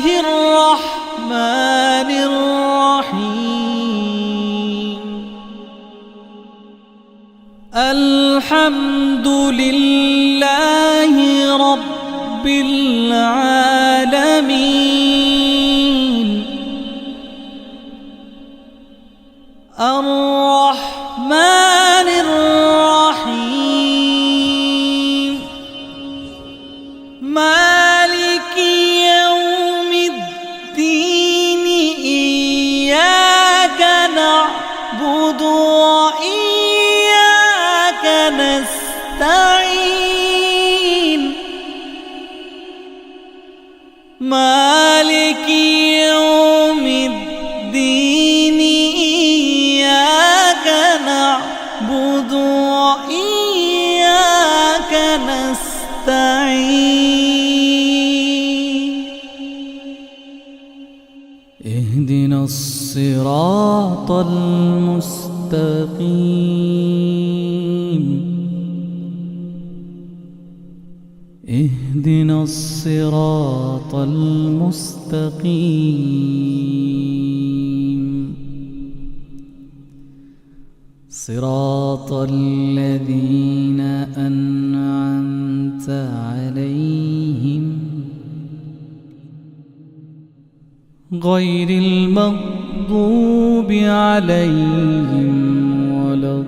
الرحمن الرحيم. الحمد لله رب العالمين. الرحمن الرحيم. مالك يوم الدين. إياك نعبد وإياك نستعين. مالك يوم الدين. إياك نعبد وإياك نستعين. اهدنا الصراط المستقيم. اهدنا الصراط المستقيم. صراط الذين أنعمت عليهم غير المغضوب عليهم ولا